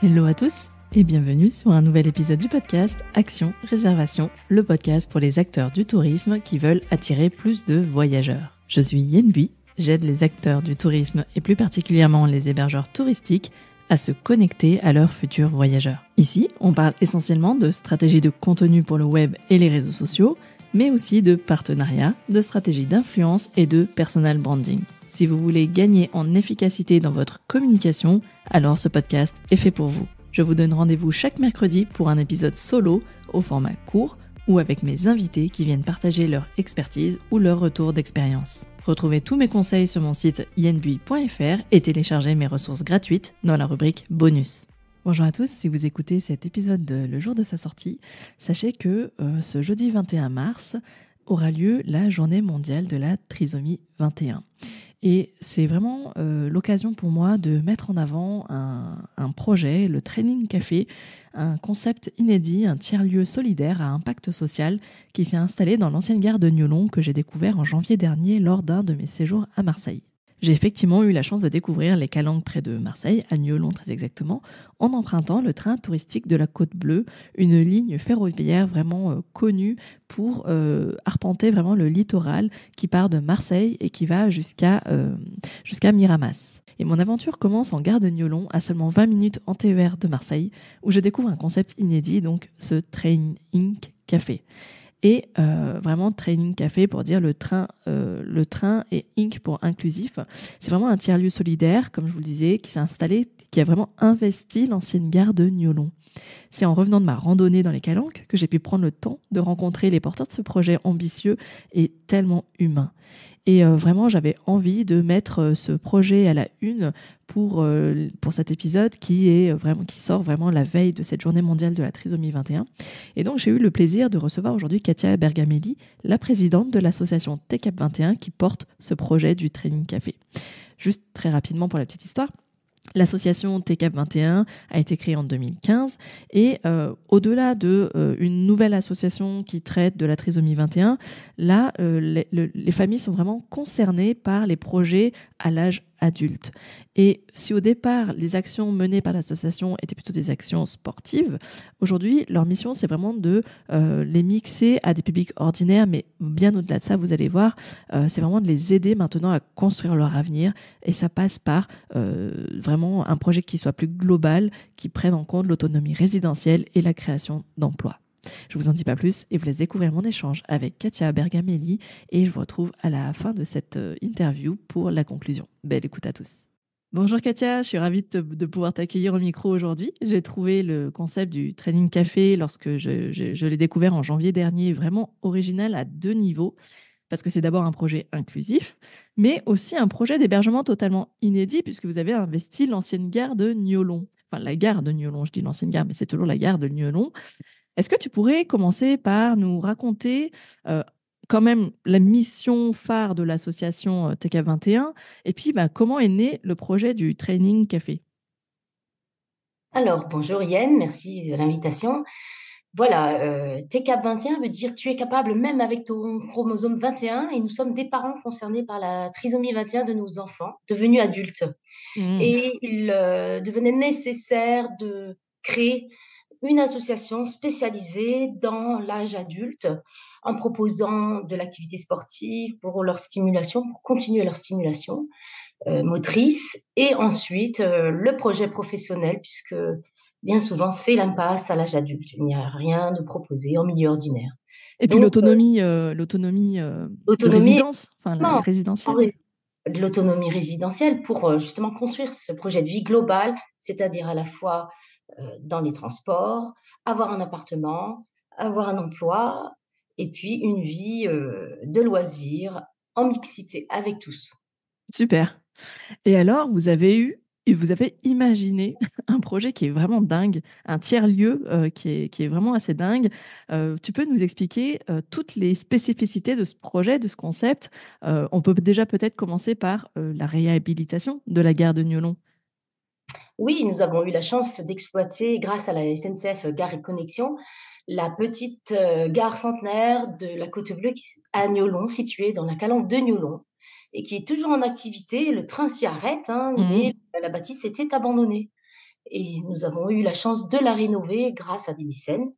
Hello à tous et bienvenue sur un nouvel épisode du podcast Action Réservation, le podcast pour les acteurs du tourisme qui veulent attirer plus de voyageurs. Je suis Yen Bui, j'aide les acteurs du tourisme et plus particulièrement les hébergeurs touristiques à se connecter à leurs futurs voyageurs. Ici, on parle essentiellement de stratégies de contenu pour le web et les réseaux sociaux, mais aussi de partenariats, de stratégies d'influence et de personal branding. Si vous voulez gagner en efficacité dans votre communication, alors ce podcast est fait pour vous. Je vous donne rendez-vous chaque mercredi pour un épisode solo au format court ou avec mes invités qui viennent partager leur expertise ou leur retour d'expérience. Retrouvez tous mes conseils sur mon site yenbui.fr et téléchargez mes ressources gratuites dans la rubrique bonus. Bonjour à tous, si vous écoutez cet épisode le jour de sa sortie, sachez que ce jeudi 21 mars aura lieu la journée mondiale de la trisomie 21. Et c'est vraiment l'occasion pour moi de mettre en avant un projet, le Training Café, un concept inédit, un tiers-lieu solidaire à impact social qui s'est installé dans l'ancienne gare de Niolon que j'ai découvert en janvier dernier lors d'un de mes séjours à Marseille. J'ai effectivement eu la chance de découvrir les Calanques près de Marseille, à Niolon très exactement, en empruntant le train touristique de la Côte Bleue, une ligne ferroviaire vraiment connue pour arpenter vraiment le littoral qui part de Marseille et qui va jusqu'à Miramas. Et mon aventure commence en gare de Niolon, à seulement 20 minutes en TER de Marseille, où je découvre un concept inédit, donc ce Training Café. Et vraiment Training Café pour dire le train et Inc pour inclusif. C'est vraiment un tiers-lieu solidaire, comme je vous le disais, qui s'est installé, qui a vraiment investi l'ancienne gare de Niolon. C'est en revenant de ma randonnée dans les Calanques que j'ai pu prendre le temps de rencontrer les porteurs de ce projet ambitieux et tellement humain. Et vraiment, j'avais envie de mettre ce projet à la une pour cet épisode qui sort vraiment la veille de cette journée mondiale de la trisomie 21. Et donc, j'ai eu le plaisir de recevoir aujourd'hui Katia Bergamelli, la présidente de l'association TCAP 21 qui porte ce projet du Training Café. Juste très rapidement pour la petite histoire. L'association TCAP 21 a été créée en 2015 et au-delà de une nouvelle association qui traite de la trisomie 21, là, les familles sont vraiment concernées par les projets à l'âge adulte. Et si au départ, les actions menées par l'association étaient plutôt des actions sportives, aujourd'hui, leur mission, c'est vraiment de les mixer à des publics ordinaires, mais bien au-delà de ça, vous allez voir, c'est vraiment de les aider maintenant à construire leur avenir. Et ça passe par vraiment un projet qui soit plus global, qui prenne en compte l'autonomie résidentielle et la création d'emplois. Je vous en dis pas plus et vous laisse découvrir mon échange avec Katia Bergamelli et je vous retrouve à la fin de cette interview pour la conclusion. Belle écoute à tous. Bonjour Katia, je suis ravie de pouvoir t'accueillir au micro aujourd'hui. J'ai trouvé le concept du Training Café lorsque je l'ai découvert en janvier dernier vraiment original à 2 niveaux. Parce que c'est d'abord un projet inclusif, mais aussi un projet d'hébergement totalement inédit puisque vous avez investi l'ancienne gare de Niolon. Enfin, la gare de Niolon, je dis l'ancienne gare, mais c'est toujours la gare de Niolon. Est-ce que tu pourrais commencer par nous raconter quand même la mission phare de l'association TK21 et puis comment est né le projet du Training Café? Alors, bonjour Yen, merci de l'invitation. Voilà, TCAP 21 veut dire tu es capable même avec ton chromosome 21 et nous sommes des parents concernés par la trisomie 21 de nos enfants devenus adultes. Mmh. Et il devenait nécessaire de créer une association spécialisée dans l'âge adulte en proposant de l'activité sportive pour leur stimulation, pour continuer leur stimulation motrice et ensuite le projet professionnel puisque bien souvent c'est l'impasse à l'âge adulte. Il n'y a rien de proposé en milieu ordinaire. Et puis Donc l'autonomie de autonomie, résidence, enfin la non, en résidentielle, ré- oui. de l'autonomie résidentielle pour justement construire ce projet de vie global, c'est-à-dire à la fois dans les transports, avoir un appartement, avoir un emploi et puis une vie de loisirs en mixité avec tous. Super. Et alors, vous avez imaginé un projet qui est vraiment dingue, un tiers-lieu qui est vraiment assez dingue. Tu peux nous expliquer toutes les spécificités de ce projet, de ce concept? On peut déjà peut-être commencer par la réhabilitation de la gare de Niolon. Oui, nous avons eu la chance d'exploiter, grâce à la SNCF Gare et Connexion, la petite gare centenaire de la Côte Bleue à Niolon, située dans la calanque de Niolon, et qui est toujours en activité. Le train s'y arrête, hein, mais Mhm. la bâtisse était abandonnée. et nous avons eu la chance de la rénover grâce à des mécènes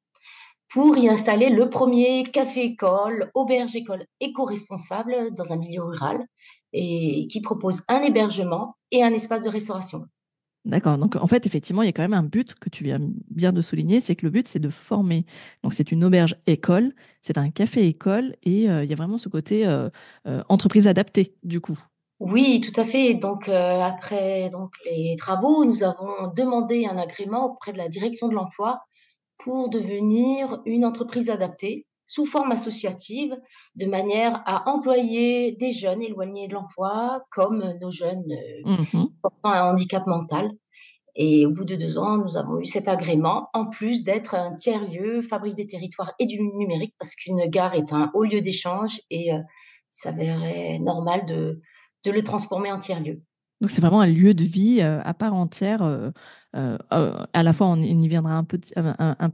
pour y installer le premier café-école, auberge-école éco-responsable dans un milieu rural et qui propose un hébergement et un espace de restauration. D'accord. Donc, en fait, effectivement, il y a quand même un but que tu viens bien de souligner, c'est que le but, c'est de former. Donc, c'est une auberge école, c'est un café école, et il y a vraiment ce côté entreprise adaptée, du coup. Oui, tout à fait. Donc, après donc les travaux, nous avons demandé un agrément auprès de la direction de l'emploi pour devenir une entreprise adaptée sous forme associative, de manière à employer des jeunes éloignés de l'emploi, comme nos jeunes Mhm. portant un handicap mental. Et au bout de 2 ans, nous avons eu cet agrément, en plus d'être un tiers-lieu, fabrique des territoires et du numérique, parce qu'une gare est un haut lieu d'échange et il s'avérait normal de le transformer en tiers-lieu. Donc, c'est vraiment un lieu de vie à part entière. À la fois, on y viendra un peu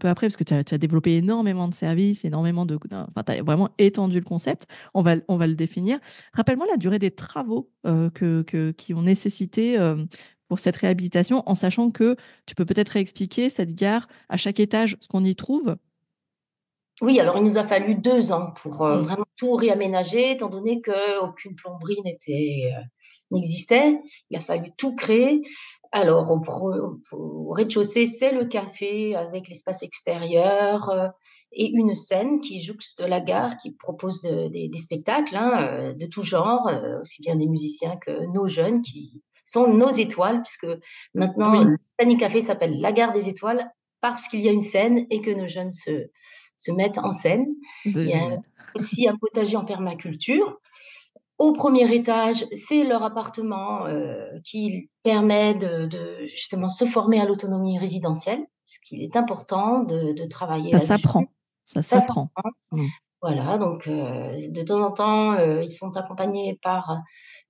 après, parce que tu as développé énormément de services, énormément enfin, tu as vraiment étendu le concept. On va le définir. Rappelle-moi la durée des travaux qui ont nécessité pour cette réhabilitation, en sachant que tu peux peut-être réexpliquer cette gare à chaque étage, ce qu'on y trouve. Oui, alors il nous a fallu 2 ans pour, Mm. vraiment tout réaménager, étant donné qu'aucune plomberie n'existait. Il a fallu tout créer. Alors au rez-de-chaussée, c'est le café avec l'espace extérieur, et une scène qui jouxte la gare, qui propose des spectacles, hein, de tout genre, aussi bien des musiciens que nos jeunes qui sont nos étoiles, puisque maintenant Oui, le Panic Café s'appelle la Gare des Étoiles parce qu'il y a une scène et que nos jeunes se mettent en scène. c'est Il y a génial. aussi un potager en permaculture. Au premier étage, c'est leur appartement qui permet de justement se former à l'autonomie résidentielle, ce qu'il est important de travailler Ça là-dessus. s'apprend. Ça Ça s'apprend. s'apprend. Mm. Voilà, donc de temps en temps, ils sont accompagnés par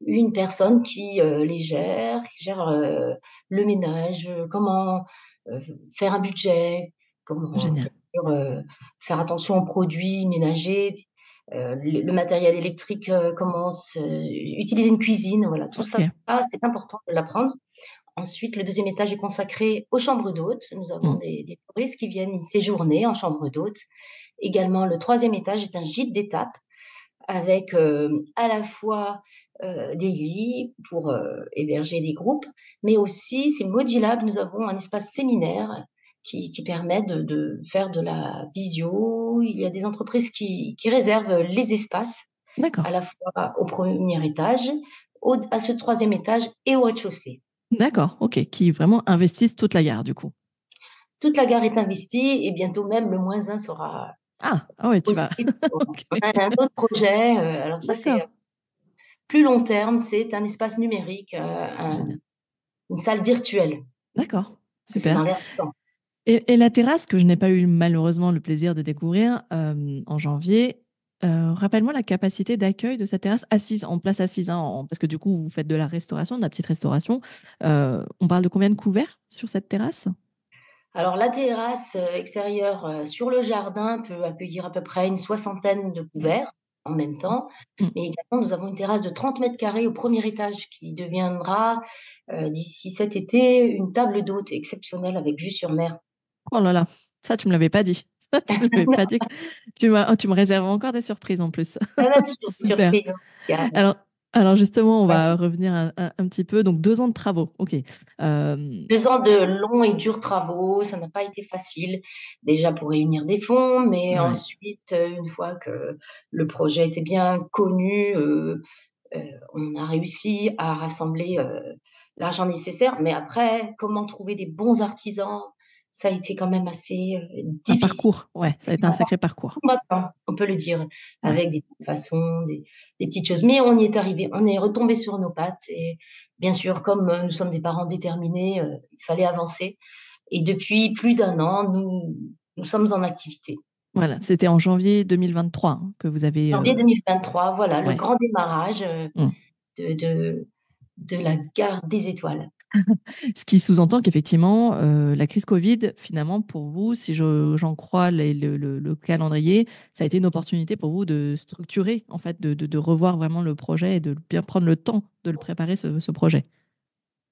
une personne qui les gère, qui gère le ménage, comment euh, faire un budget, comment bien Génial. sûr faire attention aux produits ménagers, le matériel électrique, utiliser une cuisine, voilà, tout Ok. ça, c'est important de l'apprendre. Ensuite, le deuxième étage est consacré aux chambres d'hôtes. Nous avons Mm. des touristes qui viennent y séjourner en chambre d'hôtes. Également, le troisième étage est un gîte d'étape avec à la fois des lits pour héberger des groupes, mais aussi, c'est modulable, nous avons un espace séminaire qui permet de faire de la visio. Il y a des entreprises qui réservent les espaces à D'accord. la fois au premier étage, à ce troisième étage et au rez-de-chaussée. D'accord. Ok. Qui vraiment investissent toute la gare, du coup. Toute la gare est investie et bientôt même le -1 sera Ah ouais, tu vas. possible parce qu'on Ok. a un autre projet, alors ça c'est D'accord. plus long terme, c'est un espace numérique, Génial. une salle virtuelle, D'accord. que c'est Super. dans l'air du temps. Et la terrasse, que je n'ai pas eu malheureusement le plaisir de découvrir en janvier, rappelle-moi la capacité d'accueil de cette terrasse assise, en place assise, hein, parce que du coup, vous faites de la restauration, de la petite restauration. On parle de combien de couverts sur cette terrasse? Alors la terrasse, extérieure, sur le jardin peut accueillir à peu près une soixantaine de couverts en même temps, Mm. mais également nous avons une terrasse de 30 carrés au premier étage qui deviendra, d'ici cet été, une table d'hôte exceptionnelle avec vue sur mer. Oh là là, ça, tu me l'avais pas dit. Ça, tu me l'avais pas dit. Tu me réserves encore des surprises en plus. Ça va toujours des Super. surprises, en tout cas, Alors, alors justement, on va magique. revenir un petit peu. Donc, 2 ans de travaux. OK. 2 ans de longs et durs travaux, ça n'a pas été facile, déjà pour réunir des fonds, mais Ouais. ensuite, une fois que le projet était bien connu, on a réussi à rassembler, l'argent nécessaire. Mais après, comment trouver des bons artisans? Ça a été quand même assez, Un difficile. parcours. Ouais, ça a été un sacré parcours. Combattant, on peut le dire, Ouais. avec des façons, des petites choses. Mais on y est arrivé, on est retombé sur nos pattes et bien sûr, comme, nous sommes des parents déterminés, il fallait avancer et depuis plus d'1 an, nous sommes en activité. Voilà, c'était en janvier 2023 hein, que vous avez. Janvier 2023, voilà, le Ouais. grand démarrage, Mm. de de de la gare des étoiles. Ce qui sous-entend qu'effectivement, la crise Covid, finalement, pour vous, si j'en crois le calendrier, ça a été une opportunité pour vous de structurer, en fait, de revoir vraiment le projet et de bien prendre le temps de le préparer, ce projet.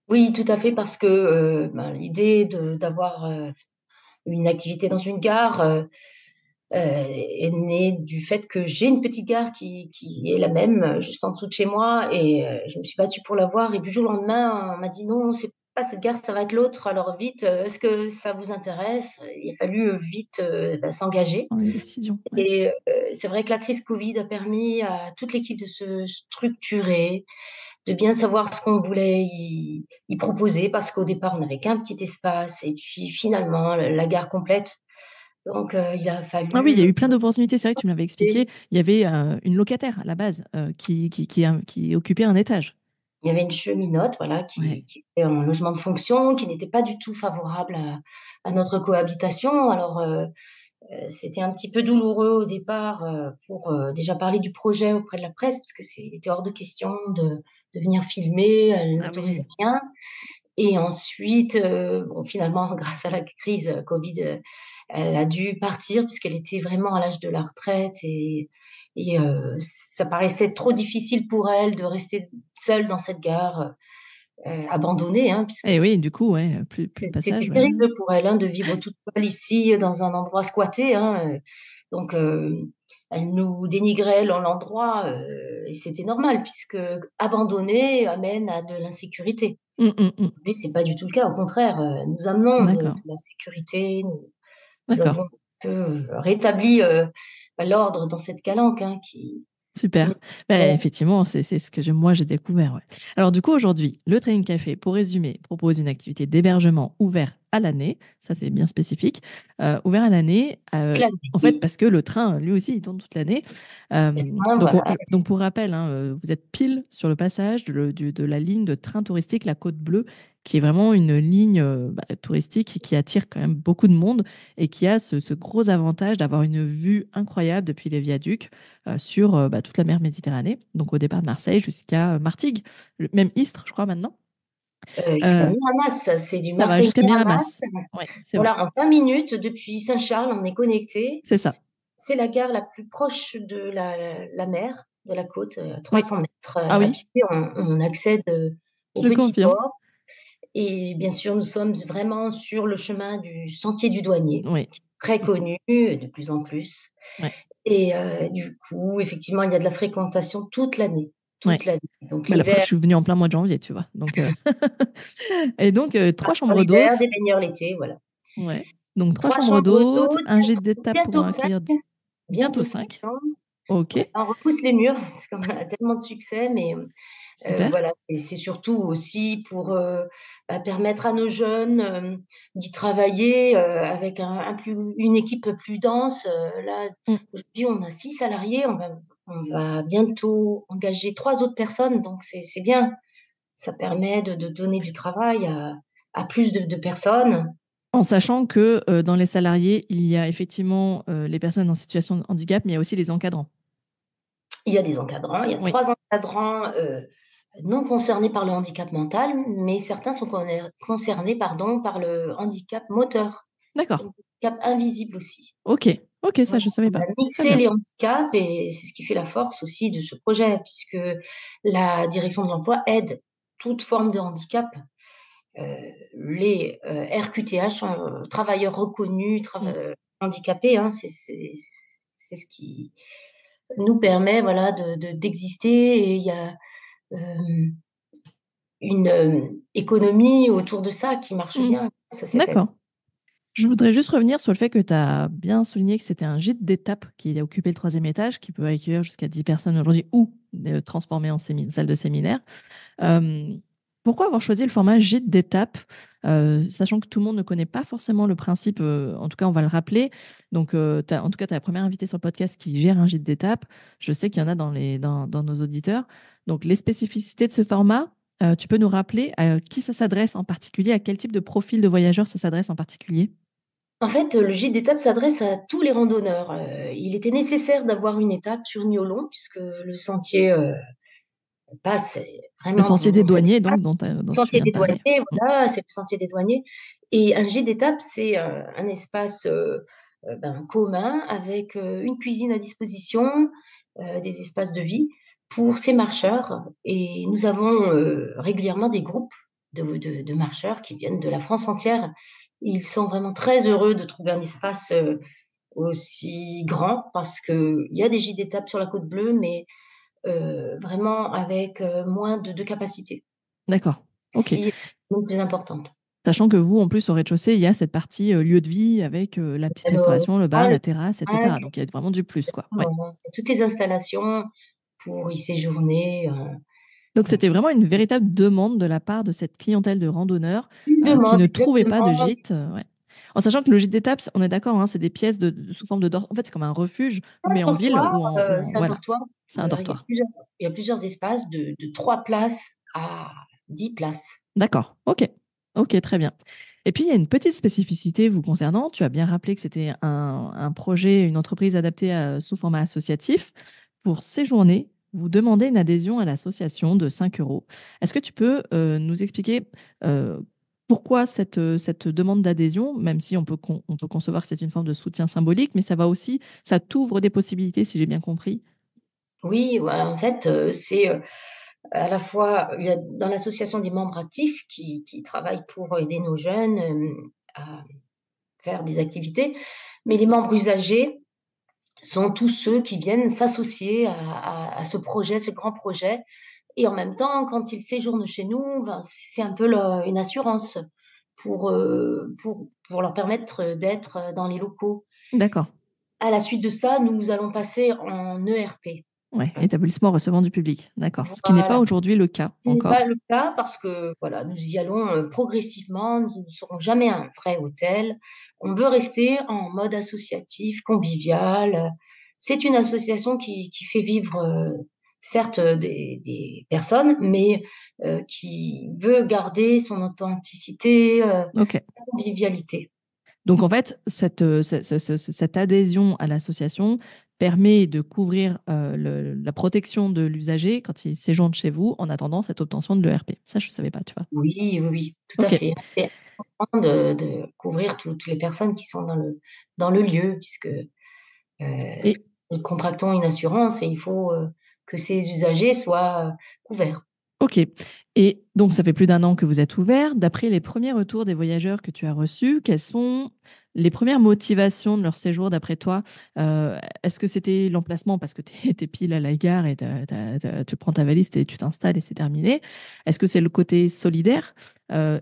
Oui, tout à fait, parce que, l'idée d'avoir, une activité dans une gare, est née du fait que j'ai une petite gare qui est la même, juste en dessous de chez moi et je me suis battue pour l'avoir et du jour au lendemain, on m'a dit: «Non, c'est pas cette gare, ça va être l'autre, alors vite, est-ce que ça vous intéresse?» Il a fallu, vite, s'engager Prendre une décision, ouais. et c'est vrai que la crise covid a permis à toute l'équipe de se structurer, de bien savoir ce qu'on voulait y proposer parce qu'au départ, on n'avait qu'un petit espace et puis finalement la gare complète. Donc il a Ah oui, il y a fallu, eu plein d'opportunités. C'est vrai que tu me l'avais expliqué. Il y avait, une locataire à la base, qui occupait un étage. il y avait une cheminote, voilà, Ouais. qui était en logement de fonction, qui n'était pas du tout favorable à notre cohabitation. Alors, c'était un petit peu douloureux au départ, pour, déjà parler du projet auprès de la presse parce que il était hors de question de venir filmer, elle Ah n'autorisait oui. rien et ensuite, bon, finalement, grâce à la crise, covid, elle a dû partir puisqu'elle était vraiment à l'âge de la retraite et ça paraissait trop difficile pour elle de rester seule dans cette gare, abandonnée, hein, puisque Et oui, du coup, ouais, plus de c'était passage, ouais. terrible pour elle, hein, de vivre toute seule ici, dans un endroit squatté, hein, donc elle nous dénigrait l'endroit, et c'était normal puisque abandonner amène à de l'insécurité. Mmh, mmh, mmh. Lui, c'est pas du tout le cas, au contraire, nous amenons de D'accord, la sécurité, nous d'accord. avons un peu rétabli, l'ordre dans cette calanque, hein, qui nous Super. Beh, effectivement, c'est ce que j'ai découvert, ouais. Alors du coup, aujourd'hui, le Training Café, pour résumer, propose une activité d'hébergement ouvert à l'année. Ça, c'est bien spécifique. Ouvert à l'année, en fait, oui, parce que le train, lui aussi, il tourne toute l'année. le train, Donc on voilà. donc pour rappel, hein, vous êtes pile sur le passage de la ligne de train touristique La Côte Bleue, qui est vraiment une ligne, touristique qui attire quand même beaucoup de monde et qui a ce gros avantage d'avoir une vue incroyable depuis les viaducs sur toute la mer Méditerranée, donc au départ de Marseille jusqu'à Martigues, même Istres, je crois maintenant. Jusqu'à Euh, Miramas, c'est du Ça va jusqu'à Marseille-Miramas. Miramas. Oui, c'est vrai. Voilà, en 20 minutes depuis Saint-Charles, on est connecté. C'est ça. C'est la gare la plus proche de la mer, de la côte, Oui. 300 mètres, Ah à oui, pied, on accède, au je le petit confirme. port et bien sûr, nous sommes vraiment sur le chemin du sentier du douanier, Oui. très Mm, connu, de plus en plus ouais. et du coup, effectivement, il y a de la fréquentation Ouais. toute l'année. Donc Bah, la preuve, l'hiver, je suis venue en plein mois de janvier, tu vois. Donc, et donc, trois pour chambres l'hiver, d'hôtes. des baigneurs l'été, voilà. Ouais. Donc, trois 3 chambres chambres d'hôtes, d'hôtes, un gîte d'étape pour bientôt 5, accueillir bientôt bientôt 5 5. chambres. Ok. Ouais, on repousse les murs parce qu'on a tellement de succès, mais Super. voilà, c'est surtout aussi pour, permettre à nos jeunes, d'y travailler, avec un plus une équipe plus dense. Là, Mm. aujourd'hui, on a 6 salariés, on va bientôt engager 3 autres personnes, donc c'est bien. Ça permet de donner du travail à plus de personnes. En sachant que dans les salariés, il y a effectivement les personnes en situation de handicap, mais il y a aussi les encadrants. Il y a des encadrants, il y a Oui. 3 encadrants, non concernés par le handicap mental, mais certains sont concernés, pardon, par le handicap moteur, D'accord. le handicap invisible aussi. Ok. Ok, ça, Voilà, je ne savais on a pas. Très mixé bien. les handicaps et c'est ce qui fait la force aussi de ce projet, puisque la direction de l'emploi aide toute forme de handicap. Les, RQTH sont, travailleurs reconnus, Mm. handicapés, hein, c'est ce qui nous permet, voilà, d'exister et il y a, hem, une, économie autour de ça qui marche Mm. bien, ça cette aide. D'accord. Je voudrais juste revenir sur le fait que tu as bien souligné que c'était un gîte d'étape qui a occupé le troisième étage, qui peut accueillir jusqu'à 10 personnes aujourd'hui ou transformer en salle de séminaire. Euh, Pourquoi avoir choisi le format gîte d'étape, sachant que tout le monde ne connaît pas forcément le principe, en tout cas on va le rappeler. Donc en tout cas tu es la première invitée sur le podcast qui gère un gîte d'étape. Je sais qu'il y en a dans nos auditeurs. Donc les spécificités de ce format, tu peux nous rappeler à qui ça s'adresse en particulier, à quel type de profil de voyageurs ça s'adresse en particulier? En fait, le gîte d'étape s'adresse à tous les randonneurs. Il était nécessaire d'avoir une étape sur Niolon puisque le sentier, passe Le vraiment sentier des dans cette douaniers, étape. donc, dont tu Sentier viens de des parler. douaniers, Mm. voilà, c'est le sentier des douaniers et un gîte d'étape, c'est, un espace, commun avec, une cuisine à disposition, des espaces de vie pour ces marcheurs et nous avons, régulièrement des groupes. de marcheurs qui viennent de la France entière. Ils sont vraiment très heureux de trouver un espace aussi grand parce qu'il y a des gîtes d'étape sur la Côte Bleue, mais vraiment avec moins de capacité, D'accord. Ok. si donc plus importante. Sachant que vous, en plus, au rez-de-chaussée, il y a cette partie lieu de vie avec la petite Le restauration, le bar, ah, la le terrasse, ah, etc. Donc, il y a vraiment du plus, quoi. Ouais. exactement, toutes les installations pour y séjourner, Donc, donc c'était vraiment une véritable demande de la part de cette clientèle de randonneurs une qui demande ne trouvait pas de exactement. gîte. Ouais. En sachant que le gîte d'étape, on est d'accord, hein, c'est des pièces sous forme de dortoir. En fait, c'est comme un refuge, mais en ville C'est un voilà, dortoir, c'est un dortoir. il y a plusieurs espaces de 3 places à 10 places. D'accord. Ok. Ok, très bien. Et puis, il y a une petite spécificité vous concernant. Tu as bien rappelé que c'était un projet, une entreprise adaptée sous format associatif. Pour séjourner, vous demandez une adhésion à l'association de 5 euros. Est-ce que tu peux nous expliquer euh, pourquoi cette demande d'adhésion, même si on peut concevoir que c'est une forme de soutien symbolique, mais ça va aussi, ça t'ouvre des possibilités, si j'ai bien compris. Oui, ouais, en fait, c'est, à la fois il y a dans l'association des membres actifs qui travaillent pour aider nos jeunes, à faire des activités, mais les membres usagers sont tous ceux qui viennent s'associer à ce projet, ce grand projet et en même temps, quand ils séjournent chez nous, ben, c'est un peu une assurance pour leur permettre d'être dans les locaux. D'accord. À la suite de ça, nous allons passer en ERP. Ouais, établissement recevant du public. D'accord. Ce qui n'est pas Voilà. aujourd'hui le cas Ce n'est pas encore. le cas parce que, voilà, nous y allons, progressivement. Nous ne serons jamais un vrai hôtel. On veut rester en mode associatif, convivial. C'est une association qui fait vivre, certes, des personnes, mais qui veut garder son authenticité, Ok. sa convivialité. Donc en fait, cette adhésion à l'association permet de couvrir la protection de l'usager quand il séjourne chez vous en attendant cette obtention de l'ERP. Ça, je ne savais pas, tu vois. Oui, oui, oui, tout à Ok. fait. C'est important de couvrir toutes les personnes qui sont dans le lieu puisque Et, nous contractons une assurance et il faut, que ces usagers soient, couverts. ok. Et donc, ça fait plus d'un an que vous êtes ouvert. D'après les premiers retours des voyageurs que tu as reçus, quelles sont les premières motivations de leur séjour d'après toi? Est-ce que c'était l'emplacement parce que tu es, pile à la gare et tu prends ta valise et tu t'installes et c'est terminé? Est-ce que c'est le côté solidaire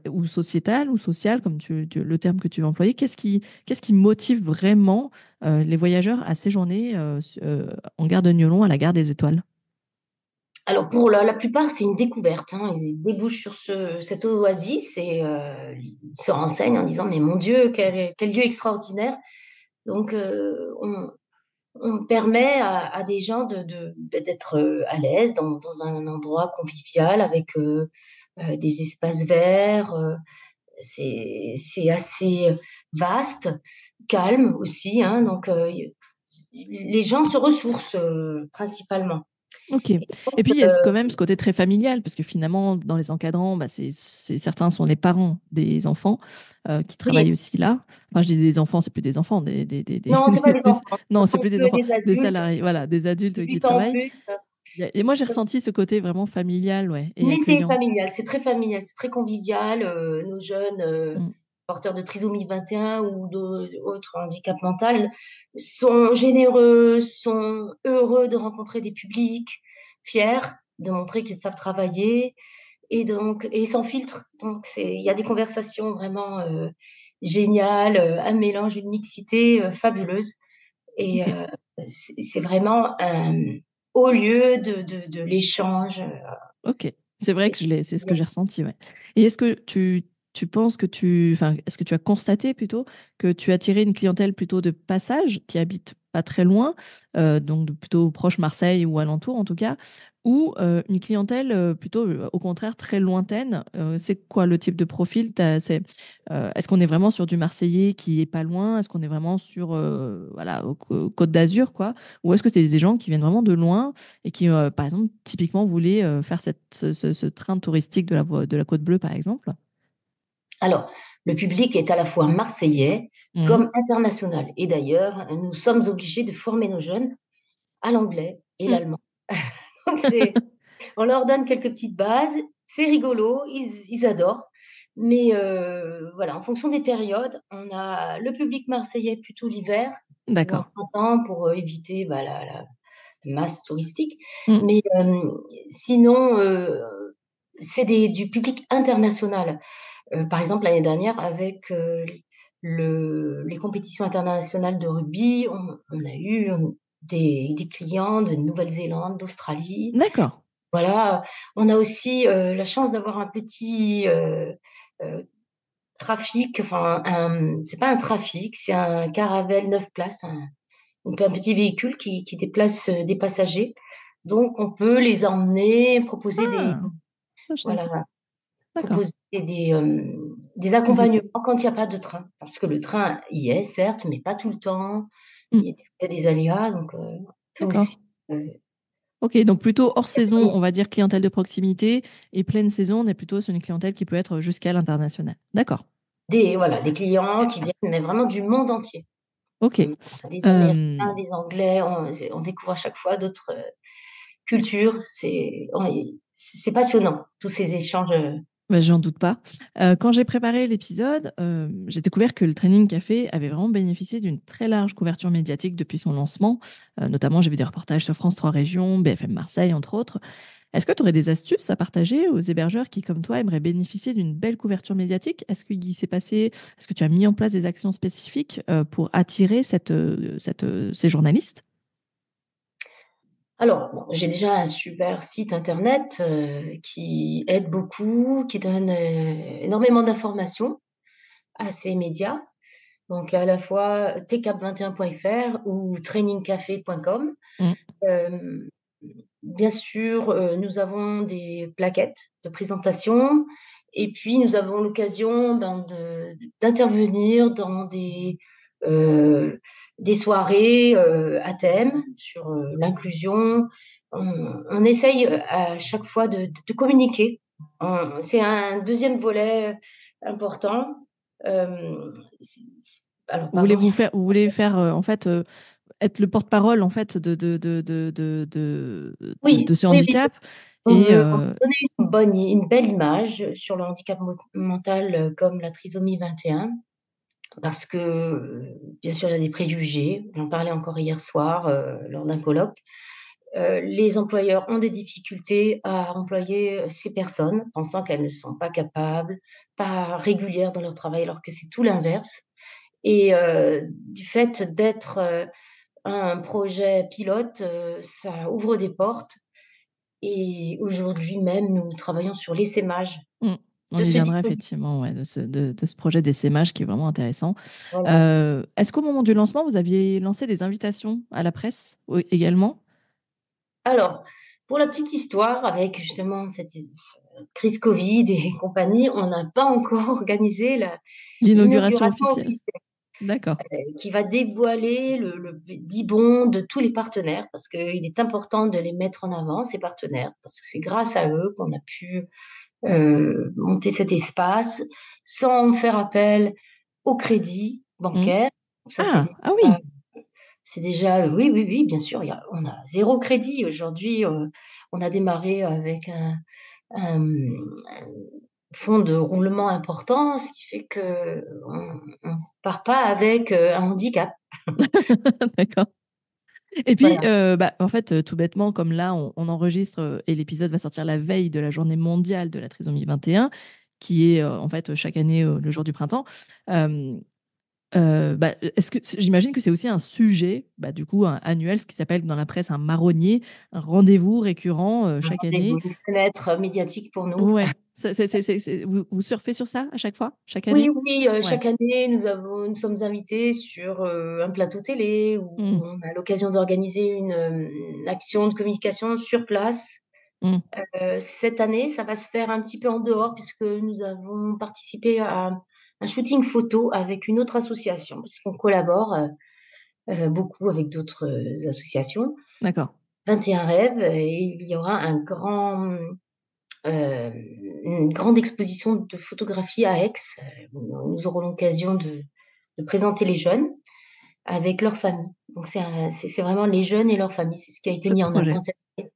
ou sociétal ou social, comme le terme que tu veux employer? Qu'est-ce qui motive vraiment les voyageurs à séjourner en gare de Niolon, à la gare des Étoiles? Alors pour la plupart, c'est une découverte, hein. Ils débouchent sur cette oasis et ils se renseignent en disant: «Mais mon Dieu, quel lieu extraordinaire!» Donc on permet à des gens d'être, à l'aise dans un endroit convivial avec, des espaces verts, c'est assez vaste, calme aussi, hein, donc les gens se ressourcent, principalement. Ok. Et Et puis, il y a quand même ce côté très familial, parce que finalement, dans les encadrants, bah, certains sont les parents des enfants qui travaillent oui, aussi là. Enfin, je dis des enfants, c'est plus des enfants, non, c'est pas des enfants, ce non, c'est sont plus des que enfants, des des adultes, salariés, voilà, des adultes qui 18 ans en travaillent. plus, Et moi, j'ai ressenti ce côté vraiment familial, ouais, et mais c'est accueillant. familial, c'est très convivial, nos jeunes, Mm. porteurs de trisomie 21 ou d'autres handicaps mental sont généreux, sont heureux de rencontrer des publics, fiers de montrer qu'ils savent travailler et sans filtre. Donc il y a des conversations vraiment, géniales, un mélange, une mixité, fabuleuse et Ok. c'est vraiment un haut lieu de l'échange, Ok, c'est vrai c'est que c'est ce que j'ai ressenti, ouais. Et est-ce que tu penses que enfin, est-ce que tu as constaté plutôt que tu as tiré une clientèle plutôt de passage qui habite pas très loin, donc plutôt proche Marseille ou alentour en tout cas, ou une clientèle plutôt au contraire très lointaine? C'est quoi le type de profil? Est-ce qu'on est vraiment sur du Marseillais qui est pas loin? Est-ce qu'on est vraiment sur voilà, Côte d'Azur, quoi? Ou est-ce que c'est des gens qui viennent vraiment de loin et qui, par exemple, typiquement voulaient faire ce train touristique de la Côte Bleue, par exemple? Alors, le public est à la fois marseillais Mhm. comme international et d'ailleurs, nous sommes obligés de former nos jeunes à l'anglais et Mm. l'allemand. Donc on leur donne quelques petites bases c'est rigolo, ils adorent. Mais voilà, en fonction des périodes, on a le public marseillais plutôt l'hiver ou en D'accord. printemps pour, éviter, la masse touristique. Mmh. Mais sinon, c'est des du public international. Par exemple, l'année dernière avec, les compétitions internationales de rugby, on a eu, des clients de Nouvelle-Zélande, d'Australie. D'accord. Voilà, on a aussi, la chance d'avoir un petit, heu, trafic, enfin c'est pas un trafic, c'est un Caravelle 9 places, un petit véhicule qui déplace, des passagers. Donc on peut les emmener, proposer des Ah! Ça, je savais voilà, pas. D'accord. proposer des Des ex accompagnements quand il y a pas de train. Parce que le train y est certes, mais pas tout le temps. mmh. Il y a des aléas donc on peut D'accord. aussi, heu, OK, donc plutôt hors saison, on va dire clientèle de proximité et pleine saison, on est plutôt sur une clientèle qui peut être jusqu'à l'international. D'accord. des clients qui viennent, mais vraiment du monde entier. OK. Des Américains, Hem, des Anglais, on découvre à chaque fois d'autres, cultures. C'est passionnant, tous ces échanges, Bah, j'en doute pas. Quand j'ai préparé l'épisode, j'ai découvert que le Training Café avait vraiment bénéficié d'une très large couverture médiatique depuis son lancement. Notamment, j'ai vu des reportages sur France 3 Régions, BFM Marseille, entre autres. Est-ce que tu aurais des astuces à partager aux hébergeurs qui, comme toi, aimeraient bénéficier d'une belle couverture médiatique? Est-ce que tu as mis en place des actions spécifiques, pour attirer ces journalistes? alors bon, j'ai déjà un super site internet, qui aide beaucoup, qui donne, énormément d'informations à ces médias. Donc à la fois tcap21.fr ou trainingcafé.com. Mmh. Hem, Bien sûr, nous avons des plaquettes de présentation et puis nous avons l'occasion, d'intervenir dans heu, des soirées, à thème sur, l'inclusion. On essaye, à chaque fois de communiquer. C'est un deuxième volet important. Alors pardon. Vous voulez faire, en fait, être le porte-parole, en fait, Oui, de ce oui, oui. handicap et On veut donner une belle image sur le handicap mental, comme la trisomie 21 parce que, bien sûr, il y a des préjugés. J'en parlais encore hier soir, lors d'un colloque. Les employeurs ont des difficultés à employer, ces personnes, pensant qu'elles ne sont pas capables, pas régulières dans leur travail, alors que c'est tout l'inverse et du fait d'être, un projet pilote, ça ouvre des portes et aujourd'hui même, nous travaillons sur l'essaimage mmh, on de y ce viendra dispositif. effectivement, ouais, de ce projet d'essaimage qui est vraiment intéressant. Voilà. Est-ce qu'au moment du lancement, vous aviez lancé des invitations à la presse, également? Alors, pour la petite histoire, avec justement cette crise covid et compagnie, on n'a pas encore organisé L'inauguration l'inauguration officielle? officielle, D'accord. qui va dévoiler le dibon de tous les partenaires, parce qu'il est important de les mettre en avant, ces partenaires, parce que c'est grâce à eux qu'on a pu, monter cet espace, sans faire appel au crédit Mmh. bancaire. Ça, Ah! Ah déjà oui! c'est déjà oui, oui, oui, bien sûr, on a zéro crédit aujourd'hui, on a démarré avec un fonds de roulement important, ce qui fait qu'on part pas avec, un handicap. D'accord. Et puis, Voilà. bah, en fait, tout bêtement, comme là, on enregistre, et l'épisode va sortir la veille de la journée mondiale de la trisomie 21, qui est, en fait, chaque année, le jour du printemps. Hem, bah, est-ce que j'imagine que c'est aussi un sujet, bah, du coup, annuel, ce qui s'appelle dans la presse un marronnier, un rendez-vous récurrent, Un chaque rendez-vous, année? une fenêtre médiatique pour nous. Ouais, vous surfez sur ça à chaque fois? Chaque Oui, année? oui, Ouais. chaque année, nous sommes invités sur, un plateau télé où Mmh. on a l'occasion d'organiser une action de communication sur place. Mmh. Cette année, ça va se faire un petit peu en dehors puisque nous avons participé à un shooting photo avec une autre association, parce qu'on collabore, beaucoup avec d'autres, associations. D'accord. 21 rêves et il y aura une grande exposition de photographie à Aix, où nous aurons l'occasion de présenter les jeunes avec leurs familles. Donc c'est vraiment les jeunes et leurs familles, c'est ce qui a été Chouette mis en projet. avant cette année.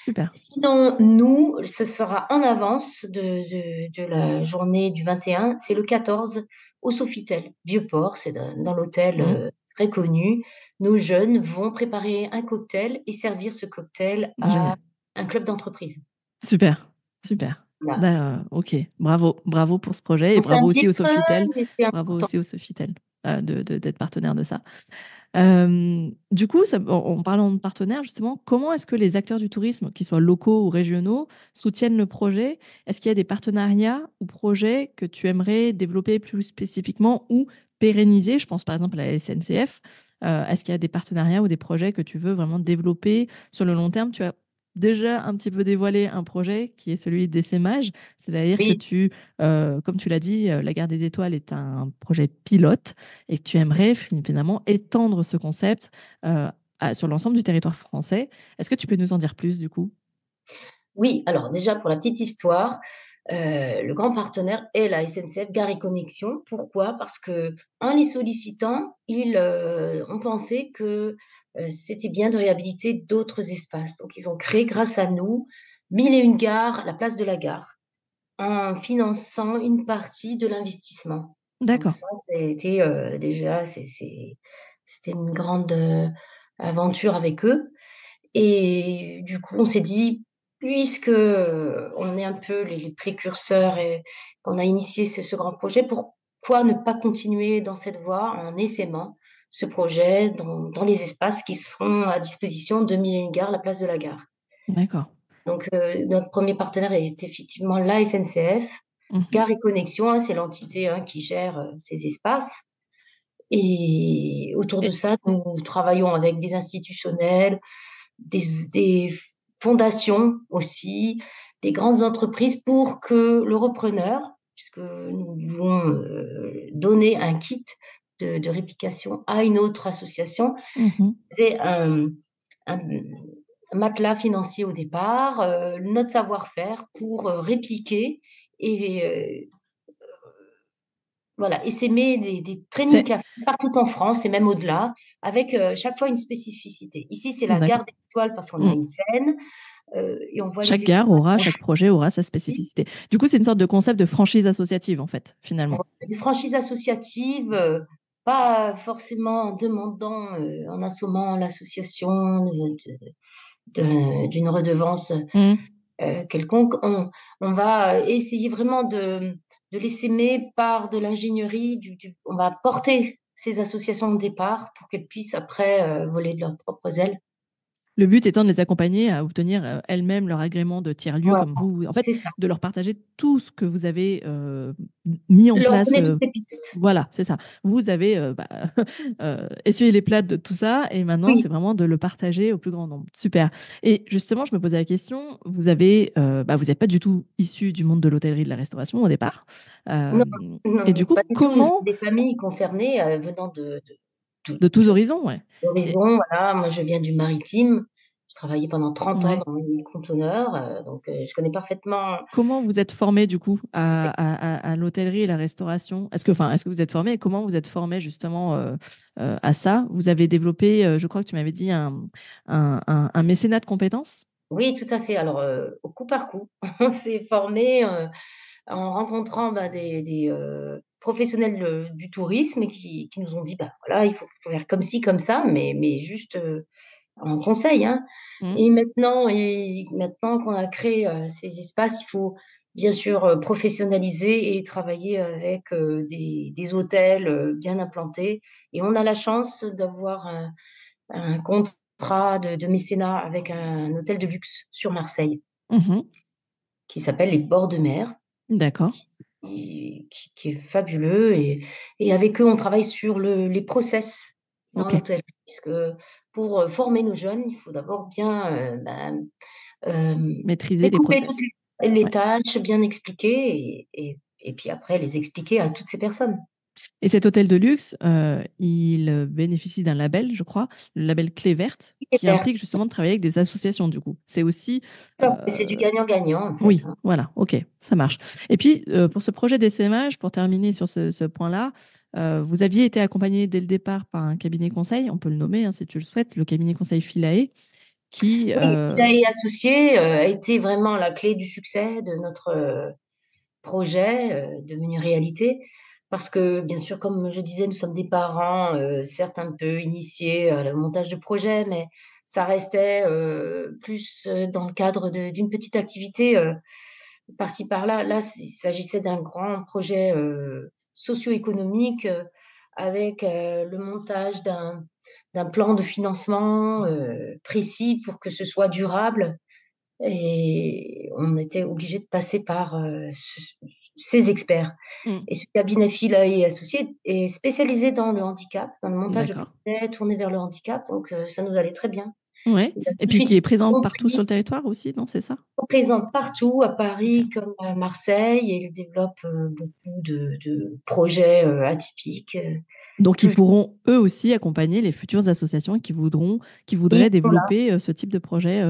Super. Sinon, nous, ce sera en avance de la journée du 21, c'est le 14 au Sofitel, Vieux-Port, c'est dans l'hôtel Mmh. très connu. Nos jeunes vont préparer un cocktail et servir ce cocktail à Génial. un club d'entreprise. Super, super. Voilà. OK. Bravo, bravo pour ce projet et Bon, c'est un bravo pied aussi au de nez, Sofitel. mais c'est Bravo important. aussi au Sofitel, d'être partenaire de ça. Du coup, en parlant de partenaires, justement, comment est-ce que les acteurs du tourisme, qu'ils soient locaux ou régionaux, soutiennent le projet? Est-ce qu'il y a des partenariats ou projets que tu aimerais développer plus spécifiquement ou pérenniser? Je pense par exemple à la SNCF. Est-ce qu'il y a des partenariats ou des projets que tu veux vraiment développer sur le long terme? Tu as déjà un petit peu dévoilé un projet qui est celui d'essaimage, c'est-à-dire que Oui, comme tu l'as dit, la Gare des Étoiles est un projet pilote et que tu aimerais finalement étendre ce concept sur l'ensemble du territoire français. Est-ce que tu peux nous en dire plus du coup? oui. Alors déjà pour la petite histoire, le grand partenaire est la SNCF Gare et Connexions. Pourquoi? Parce qu'en les sollicitant, ils, ont pensé que, c'était bien de réhabiliter d'autres espaces. Donc ils ont créé grâce à nous, 1001 gares, la place de la gare, en finançant une partie de l'investissement. Donc D'accord. ça, c'était, déjà c'était une grande, aventure avec eux. Et du coup, on s'est dit, puisque, on est un peu les précurseurs et qu'on a initié ce grand projet, pourquoi ne pas continuer dans cette voie en essaimant ce projet dans les espaces qui seront à disposition de Mille et une gares, la place de la gare. D'accord. Donc, notre premier partenaire est effectivement la SNCF. Mhm. Gare et Connexions, hein, c'est l'entité, hein, qui gère, ces espaces, et autour de Et, ça, nous travaillons avec des institutionnels, des fondations aussi, des grandes entreprises pour que le repreneur, puisque nous voulons, donner un kit de réplication à une autre association, mhm. ait un matelas financier au départ, notre savoir-faire pour, répliquer et voilà, essaimer des training C'est cafés partout en France et même au-delà, avec, chaque fois une spécificité. Ici, c'est la d'accord. gare des étoiles parce qu'on a Mm. une scène. Et on voit les Chaque étoiles. gare aura, chaque projet aura sa spécificité. Du coup, c'est une sorte de concept de franchise associative en fait, finalement. Des franchises associatives, pas forcément en demandant, en assommant l'association d'une redevance, Mm. quelconque. On va essayer vraiment de les s'aimer par de l'ingénierie, on va porter ces associations au départ pour qu'elles puissent après, voler de leurs propres ailes. Le but étant de les accompagner à obtenir elles-mêmes leur agrément de tiers-lieu Voilà, comme vous. En fait, c'est ça. de leur partager tout ce que vous avez mis en Leur place. donner toutes les pistes. Voilà, c'est ça. Vous avez essuyé les plats de tout ça et maintenant, Oui, c'est vraiment de le partager au plus grand nombre. Super. Et justement, je me posais la question, vous n'êtes pas du tout issu du monde de l'hôtellerie et de la restauration au départ. non, Euh, non, et non, du pas coup, du tout. Nous sommes comment, des familles concernées, venant de tout de tous horizons, ouais. Et, horizons. Voilà, moi, je viens du maritime. Je travaillais pendant 30 ans ouais. dans les conteneurs, donc je connais parfaitement Comment vous êtes formé du coup ce à l'hôtellerie et la restauration? Est-ce que vous êtes formé et comment vous êtes formé justement à ça? Vous avez développé, je crois que tu m'avais dit, un mécénat de compétences? Oui, tout à fait. Alors, au coup par coup, on s'est formés, en rencontrant, bah, des professionnels, du tourisme qui nous ont dit: «Bah, voilà, il faut faire comme ci, comme ça», mais juste, en conseil, hein. Hmm. Et maintenant qu'on a créé, ces espaces, il faut bien sûr, professionnaliser et travailler avec, des hôtels, bien implantés, et on a la chance d'avoir un contrat de mécénat avec un hôtel de luxe sur Marseille Mhm. qui s'appelle les Bords de Mer, D'accord. qui est fabuleux, et avec eux, on travaille sur les process dans Ok. l'hôtel, puisque pour, former nos jeunes, il faut d'abord bien, Maîtriser les découper toutes process. les Ouais. tâches, bien expliquer, et puis après les expliquer à toutes ces personnes. Et cet hôtel de luxe, il bénéficie d'un label, je crois, le label Clé Verte, Et qui faire implique justement de travailler avec des associations du coup. C'est aussi ça, c'est du gagnant-gagnant en fait, oui, hein. voilà, ok, ça marche. Et puis, pour ce projet d'essaimage, pour terminer sur ce point-là, vous aviez été accompagné dès le départ par un cabinet conseil, on peut le nommer hein, si tu le souhaites, le cabinet conseil Philae, qui... Oui, Philae Associés a été vraiment la clé du succès de notre projet devenu réalité. Parce que, bien sûr, comme je disais, nous sommes des parents, certes un peu initiés au montage de projets, mais ça restait plus dans le cadre d'une petite activité par-ci par-là. Là, il s'agissait d'un grand projet socio-économique avec le montage d'un plan de financement précis pour que ce soit durable. Et on était obligé de passer par ces experts. Hmm, Et ce cabinet Fila et Associés est spécialisé dans le handicap, dans le montage de d'accord. projets tournés vers le handicap. Donc, ça nous allait très bien. Ouais. Il a Et tout de puis qui suite est présent partout sur compris, le territoire aussi, non? C'est ça? présent partout, à Ok. Paris comme à Marseille, et il développe beaucoup de projets atypiques. Donc, ils Toujours. pourront eux aussi accompagner les futures associations qui Ils voudraient sont là. développer ce type de projet,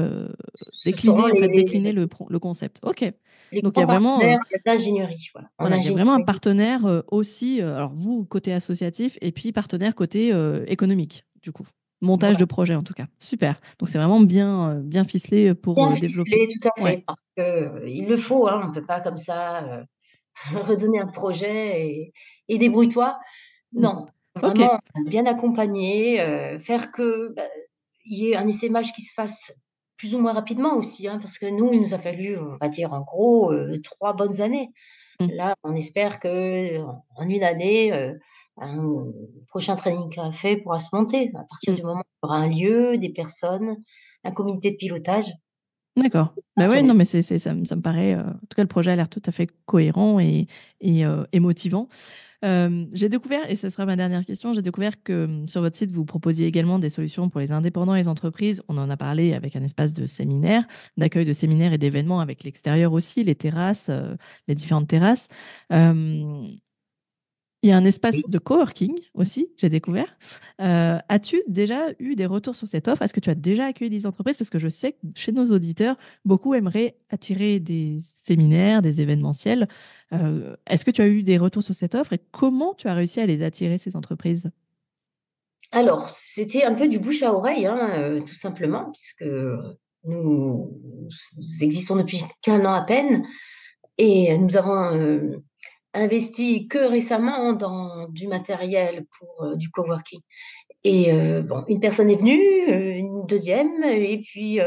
Ce seront décliner le concept. Ok. les Donc, grands partenaires d'ingénierie. Voilà. En il y a vraiment un ingénierie, partenaire aussi, alors vous, côté associatif, et puis partenaire côté économique, du coup. Montage de voilà. projet, en tout cas. Super. Donc, c'est vraiment bien ficelé pour Bien développer. ficelé, tout à Ouais. fait, parce que il le faut, hein, on ne peut pas comme ça redonner un projet et débrouille-toi. Hmm. Non, Ok. vraiment bien accompagné, faire que, bah, il y ait un essaimage qui se fasse plus ou moins rapidement aussi, hein, parce que nous, il nous a fallu, on va dire en gros, 3 bonnes années. Hmm. Là, on espère qu'en une année, un prochain training café pourra se monter. À partir Hmm. du moment où il y aura un lieu, des personnes, un comité de pilotage, D'accord. Bah ouais, non, partenaires. mais ça me paraît. En tout cas, le projet a l'air tout à fait cohérent et motivant. J'ai découvert, et ce sera ma dernière question, j'ai découvert que sur votre site, vous proposiez également des solutions pour les indépendants et les entreprises. On en a parlé avec un espace de séminaire, d'accueil de séminaires et d'événements avec l'extérieur aussi, les terrasses, les différentes terrasses. Euh, il y a un Oui. espace de coworking aussi, j'ai découvert. As-tu déjà eu des retours sur cette offre? Est-ce que tu as déjà accueilli des entreprises? Parce que je sais que chez nos auditeurs, beaucoup aimeraient attirer des séminaires, des événementiels. Est-ce que tu as eu des retours sur cette offre et comment tu as réussi à les attirer, ces entreprises? Alors, c'était un peu du bouche à oreille, hein, tout simplement, puisque nous existons depuis qu'1 an à peine et nous avons, investi que récemment dans du matériel pour, du coworking et bon, une personne est venue, une deuxième et puis,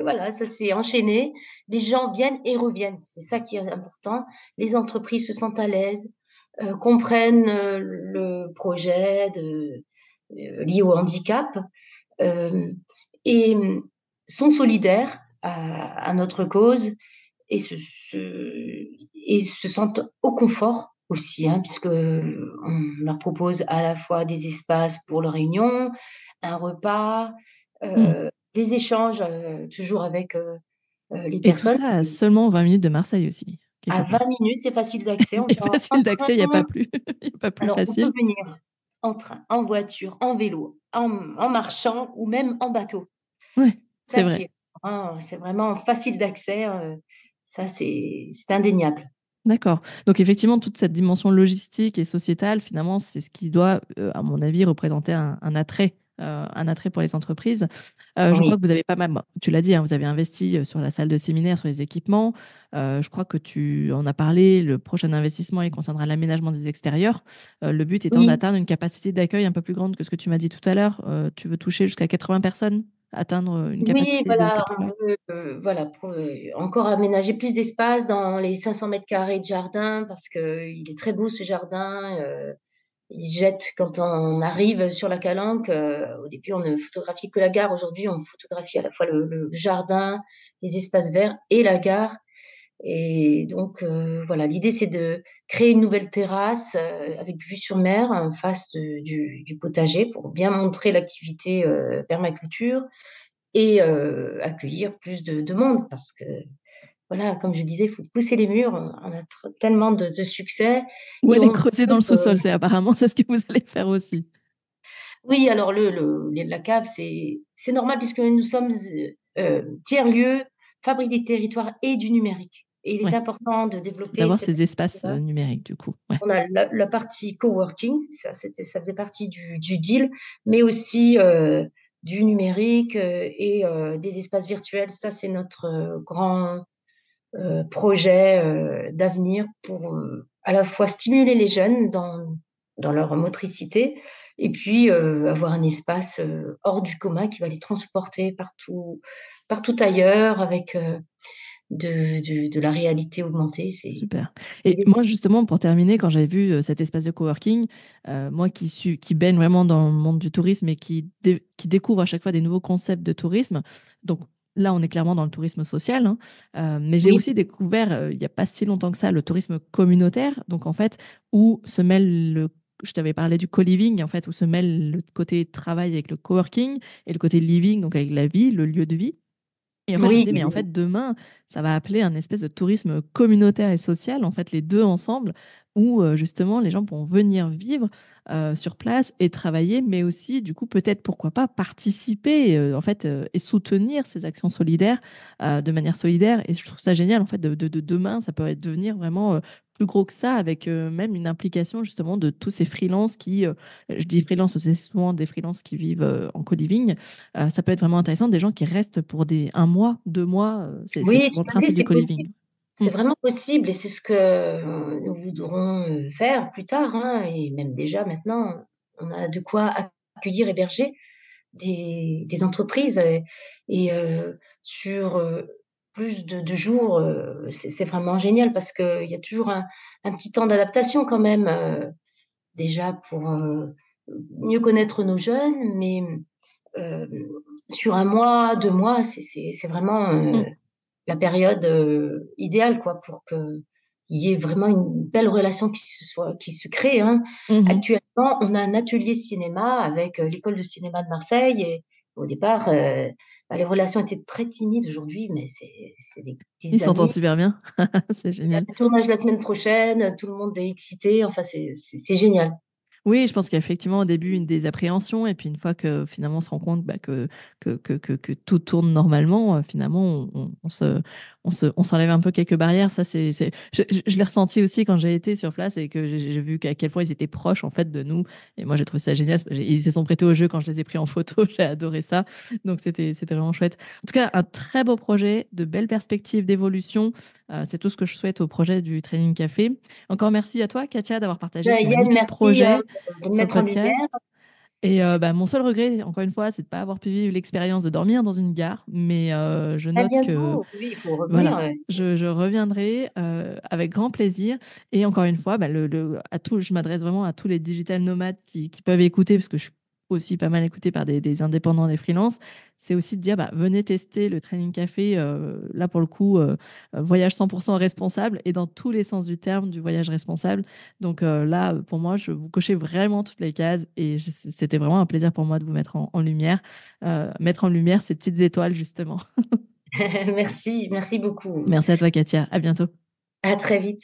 voilà, ça s'est enchaîné. Les gens viennent et reviennent, c'est ça qui est important. Les entreprises se sentent à l'aise, comprennent, le projet lié au handicap, hem et sont solidaires à notre cause et se sentent au confort aussi, hein, puisque on leur propose à la fois des espaces pour leurs réunions, un repas, Hmm. des échanges, toujours avec, les Et tout personnes. ça à seulement 20 minutes de Marseille aussi, quelque À part. 20 minutes, c'est facile d'accès, on Et vient en facile d'accès, il n'y a pas train. plus, il y a pas plus Alors on peut facile. venir en train, en voiture, en vélo, en marchant ou même en bateau. Ouais, c'est Ça vrai. qui est c'est vraiment facile d'accès, ça c'est indéniable. D'accord. Donc effectivement, toute cette dimension logistique et sociétale, finalement, c'est ce qui doit, à mon avis, représenter un attrait pour les entreprises. Je Oui. crois que vous avez pas mal, bon, tu l'as dit, hein, vous avez investi sur la salle de séminaire, sur les équipements. Je crois que tu en as parlé. Le prochain investissement, il concernera l'aménagement des extérieurs. Le but étant Oui. d'atteindre une capacité d'accueil un peu plus grande que ce que tu m'as dit tout à l'heure. Tu veux toucher jusqu'à 80 personnes, atteindre une Oui, capacité de voilà, on 80. veut, voilà, encore aménager plus d'espace dans les 500 carrés de jardin parce qu'il est très beau ce jardin, il jette quand on arrive sur la Calanque, au début on ne photographiait que la gare, aujourd'hui on photographie à la fois le jardin, les espaces verts et la gare et donc voilà, l'idée c'est de créer une nouvelle terrasse, avec vue sur mer en face du potager pour bien montrer l'activité, permaculture et accueillir plus de monde parce que, voilà, comme je disais, il faut pousser les murs. On a tellement de succès Ou et aller on creuser dans veut le que sous-sol, c'est apparemment c'est ce que vous allez faire aussi. oui, alors la cave, c'est normal puisque nous sommes, tiers-lieu, fabrique des territoires et du numérique et il est Ouais. important de développer D'avoir cette ces espaces activité-là. numériques, du coup. Ouais. On a la partie coworking, ça faisait partie du deal, mais aussi, du numérique et des espaces virtuels. Ça, c'est notre grand projet d'avenir pour à la fois stimuler les jeunes dans leur motricité et puis avoir un espace hors du commun qui va les transporter partout ailleurs avec de la réalité augmentée. Super. Et moi, justement, pour terminer, quand j'avais vu cet espace de coworking, moi qui baigne vraiment dans le monde du tourisme et qui découvre à chaque fois des nouveaux concepts de tourisme, donc là, on est clairement dans le tourisme social, hein, mais j'ai Oui, aussi découvert, il n'y a pas si longtemps que ça, le tourisme communautaire, donc en fait, où se mêle je t'avais parlé du co-living, en fait, où se mêle le côté travail avec le coworking et le côté living, donc avec la vie, le lieu de vie. Et en fait, je me oui, disais, mais en fait, demain, ça va appeler un espèce de tourisme communautaire et social, en fait, les deux ensemble, où justement, les gens pourront venir vivre sur place et travailler, mais aussi, du coup, peut-être, pourquoi pas, participer, en fait, et soutenir ces actions solidaires de manière solidaire. Et je trouve ça génial, en fait, de demain, ça peut devenir vraiment plus gros que ça, avec même une implication, justement, de tous ces freelances je dis freelance parce que c'est souvent des freelances qui vivent en co-living, ça peut être vraiment intéressant, des gens qui restent pour un mois, 2 mois. C'est oui, souvent le tout à fait, principe du c'est possible. co-living. Mm. C'est vraiment possible et c'est ce que nous voudrons faire plus tard, hein, et même déjà maintenant, on a de quoi accueillir, héberger des entreprises et sur plus de jours, c'est vraiment génial parce qu'il y a toujours un petit temps d'adaptation quand même, déjà pour mieux connaître nos jeunes, mais Hem, sur 1 mois, 2 mois, c'est vraiment Mm. la période idéale quoi, pour qu'il y ait vraiment une belle relation qui se crée, hein. Mhm. Actuellement, on a un atelier cinéma avec l'école de cinéma de Marseille et au départ, bah, les relations étaient très timides. Aujourd'hui, mais c'est Ils des s'entendent amis. super bien. C'est Il y a génial. le tournage la semaine prochaine, tout le monde est excité, enfin c'est génial. Oui, je pense qu'il y a effectivement au début une désappréhension, et puis une fois que finalement on se rend compte bah, que tout tourne normalement, finalement on s'enlève un peu quelques barrières. Ça, je l'ai ressenti aussi quand j'ai été sur place et que j'ai vu à quel point ils étaient proches en fait de nous. Et moi j'ai trouvé ça génial. Ils se sont prêtés au jeu quand je les ai pris en photo. J'ai adoré ça. Donc c'était vraiment chouette. En tout cas, un très beau projet, de belles perspectives d'évolution. C'est tout ce que je souhaite au projet du Training Café. Encore merci à toi, Katia, d'avoir partagé Bah, ce Yann, magnifique merci, projet de me sur le mettre en lumière. podcast. Et bah, mon seul regret, encore une fois, c'est de ne pas avoir pu vivre l'expérience de dormir dans une gare. Mais je À note que, bientôt. Oui, il faut revenir, voilà, je reviendrai avec grand plaisir. Et encore une fois, bah, je m'adresse vraiment à tous les digital nomades qui peuvent écouter, parce que je suis aussi pas mal écoutée par des indépendants, des freelances. C'est aussi de dire, bah, venez tester le Training Café. Là, pour le coup, voyage 100% responsable et dans tous les sens du terme du voyage responsable. Donc là, pour moi, je vous cochez vraiment toutes les cases et c'était vraiment un plaisir pour moi de vous mettre en lumière, mettre en lumière ces petites étoiles, justement. Merci, merci beaucoup. Merci à toi, Katia. À bientôt. À très vite.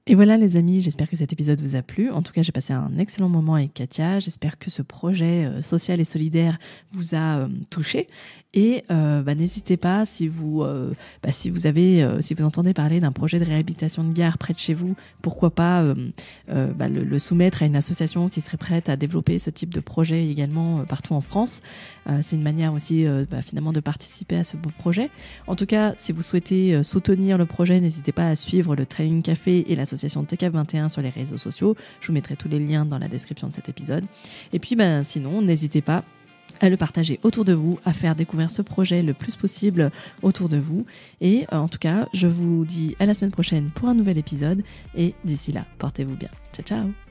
Et voilà les amis, j'espère que cet épisode vous a plu. En tout cas, j'ai passé un excellent moment avec Katia. J'espère que ce projet social et solidaire vous a touché. Et bah, n'hésitez pas si vous si vous entendez parler d'un projet de réhabilitation de gare près de chez vous, pourquoi pas bah, le soumettre à une association qui serait prête à développer ce type de projet également partout en France. C'est une manière aussi bah, finalement de participer à ce beau projet. En tout cas, si vous souhaitez soutenir le projet, n'hésitez pas à suivre le Training Café et l'association TCAF 21 sur les réseaux sociaux. Je vous mettrai tous les liens dans la description de cet épisode. Et puis ben, sinon, n'hésitez pas à le partager autour de vous, à faire découvrir ce projet le plus possible autour de vous. Et en tout cas, je vous dis à la semaine prochaine pour un nouvel épisode. Et d'ici là, portez-vous bien. Ciao, ciao!